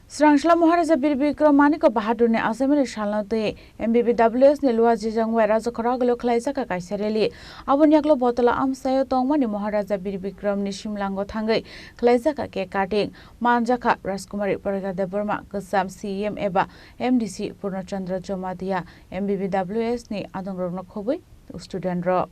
Srangsla Maharaja Bir Bikram Maniko Bahadur ne Assembly Shalnote MBBWS ne Lua Jijang Raja Khoraglo Khlaisa ka Kaisareli Abun Yaklo Botala Amsayo Tongmani Maharaja Bir Bikram ni Shimlango Thangai Khlaisa ka ke cutting Manjaka Raskumari Paragade Burma Kasam CM eba MDC Purnachandra Jomadia MBBWS ni Adong Rogno Khobui student ro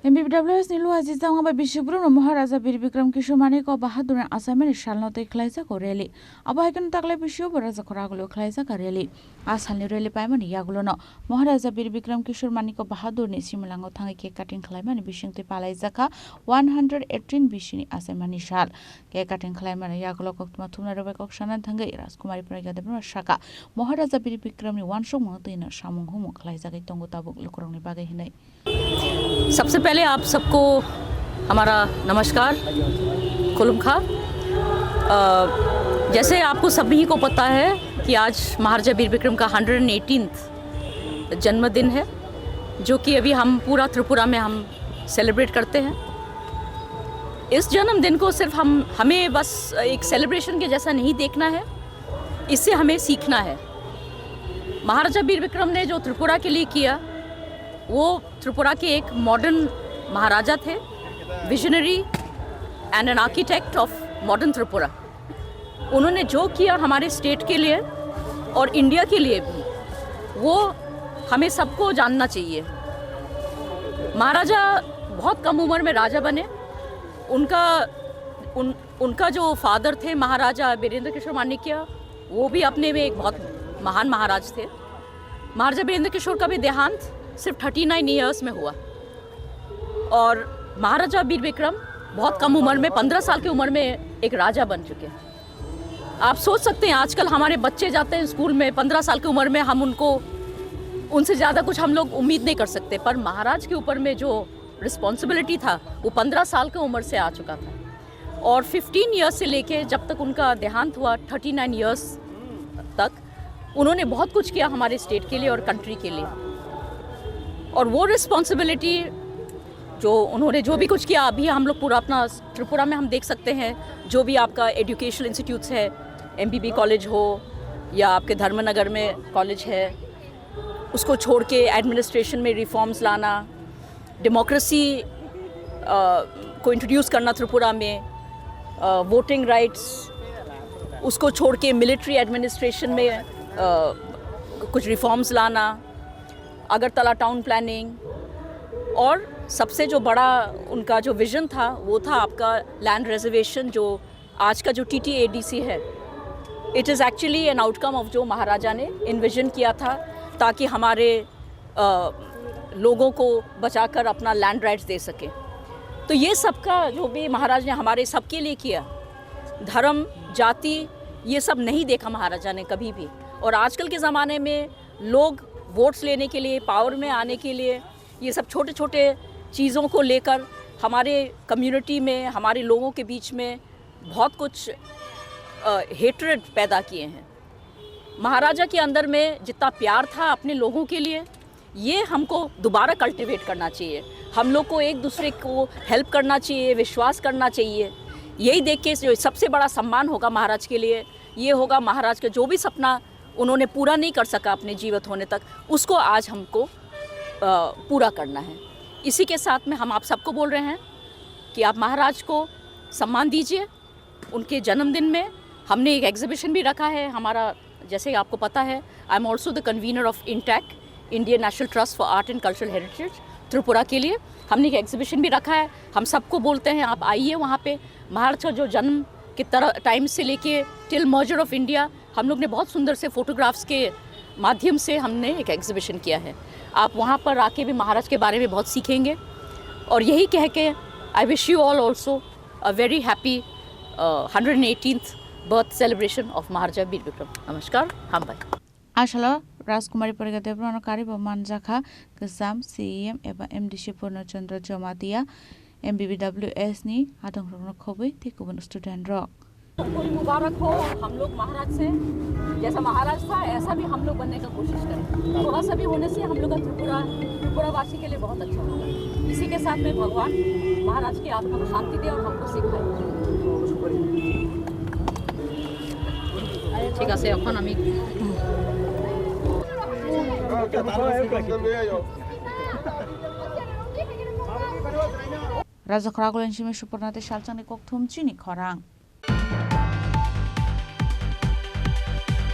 MBBWS ni Lua Jijang ba Bishubru Maharaja Bir Bikram Kishore Maniko Bahadur Assembly Shalnote Khlaisa ko rally Abahikan takle Bishubru Raja Khoraglo Khlaisa ka rally Asalni rally paimani yagulono Maharaja Bir Bikram Kishore Maniko Bahadur ni Shimlango thangai cake cutting khlaimani bishingte palai jaka 118 bishini Assembly Shal cake cutting khlaimani yagulo koktma thumna robe kokshanan thangai Raskumari Paragade Burma Shaka Maharaja Bir Bikram ni wansho motina shamung humu khlaisa gai tongo tabuk lukurong ni bagai hinai सबसे पहले आप सबको हमारा नमस्कार खुलम खा जैसे आपको सभी को पता है कि आज महाराजा बीर बिक्रम का 118th जन्मदिन है जो कि अभी हम पूरा त्रिपुरा में हम सेलिब्रेट करते हैं। इस जन्मदिन को सिर्फ हमें बस एक सेलिब्रेशन के जैसा नहीं देखना है, इससे हमें सीखना है। महाराजा बीर बिक्रम ने जो त्रिपुरा के लिए किया वो त्रिपुरा के एक मॉडर्न महाराजा थे, visionary and an architect of modern Tripura. उन्होंने जो किया हमारे स्टेट के लिए और इंडिया के लिए भी वो हमें सबको जानना चाहिए। महाराजा बहुत कम उम्र में राजा बने। उनका जो फादर थे महाराजा बीरेंद्र किशोर माणिक्य वो भी अपने में एक बहुत महान महाराज थे। महाराजा बीरेंद्र किशोर का भी देहांत सिर्फ 39 ईयर्स में हुआ और महाराजा बीर बिक्रम बहुत कम उम्र में 15 साल की उम्र में एक राजा बन चुके हैं। आप सोच सकते हैं आजकल हमारे बच्चे जाते हैं स्कूल में 15 साल की उम्र में, हम उनसे ज़्यादा कुछ हम लोग उम्मीद नहीं कर सकते, पर महाराज के ऊपर में जो रिस्पॉन्सिबिलिटी था वो 15 साल की उम्र से आ चुका था और 15 ईयर्स से लेके जब तक उनका देहांत हुआ 39 ईयर्स तक उन्होंने बहुत कुछ किया हमारे स्टेट के लिए और कंट्री के लिए। और वो रिस्पॉन्सिबिलिटी जो उन्होंने जो भी कुछ किया अभी हम लोग पूरा अपना त्रिपुरा में हम देख सकते हैं। जो भी आपका एजुकेशनल इंस्टीट्यूट्स है, MBB कॉलेज हो या आपके धर्मनगर में कॉलेज है, उसको छोड़ के एडमिनिस्ट्रेशन में रिफॉर्म्स लाना, डेमोक्रेसी को इंट्रोड्यूस करना त्रिपुरा में, वोटिंग राइट्स उसको छोड़ के मिलिट्री एडमिनिस्ट्रेशन में कुछ रिफॉर्म्स लाना, अगरतला टाउन प्लानिंग और सबसे जो बड़ा उनका जो विज़न था वो था आपका लैंड रिजर्वेशन। जो आज का जो TTADC है, it is actually an outcome of जो महाराजा ने इन्विजन किया था ताकि हमारे लोगों को बचाकर अपना लैंड राइट्स दे सके। तो ये सबका जो भी महाराज ने हमारे सबके लिए किया, धर्म जाति ये सब नहीं देखा महाराजा ने कभी भी। और आजकल के ज़माने में लोग वोट्स लेने के लिए, पावर में आने के लिए ये सब छोटे छोटे चीज़ों को लेकर हमारे कम्युनिटी में, हमारे लोगों के बीच में बहुत कुछ हेट्रेड पैदा किए हैं। महाराजा के अंदर में जितना प्यार था अपने लोगों के लिए, ये हमको दोबारा कल्टिवेट करना चाहिए। हम लोग को एक दूसरे को हेल्प करना चाहिए, विश्वास करना चाहिए। यही देख के जो सबसे बड़ा सम्मान होगा महाराज के लिए, ये होगा महाराज का जो भी सपना उन्होंने पूरा नहीं कर सका अपने जीवित होने तक, उसको आज हमको पूरा करना है। इसी के साथ में हम आप सबको बोल रहे हैं कि आप महाराज को सम्मान दीजिए। उनके जन्मदिन में हमने एक एग्जीबिशन भी रखा है हमारा, जैसे आपको पता है I am also the convener of INTACH, Indian National Trust for Art and Cultural Heritage Tripura के लिए हमने एक एग्जीबिशन भी रखा है। हम सबको बोलते हैं आप आइए वहाँ पे। महाराज का जो जन्म के टाइम से लेके टिल मर्जर ऑफ इंडिया हम लोग ने बहुत सुंदर से फोटोग्राफ्स के माध्यम से हमने एक एग्जीबिशन किया है। आप वहाँ पर आके भी महाराज के बारे में बहुत सीखेंगे। और यही कह के I wish you all also a very happy 118th birth celebration of Maharaja Bir Bikram. Namaskar, Hambai. आसाला राजकुमारी परिगा देब्रन कारिब मानजाखा गोजाम सीएम एबा एमडीसी पूर्णचंद्र जमातिया एमबीबीडब्ल्यूएस नि आदंरनो खबै थिकुबन स्टूडेंट रक कोई मुबारक हो। हम लोग महाराज से जैसा महाराज था ऐसा भी हम लोग बनने का कोशिश करें। थोड़ा सा भी होने से हम लोग का त्रिपुरा वासी के लिए बहुत अच्छा होगा। इसी के साथ में भगवान महाराज की आत्मा को शांति दे और हमको सिखाए। ঠিক আছে এখন আমি Raja Kharagulen Shime Supornate Shalchani Kok Thumchini Khorang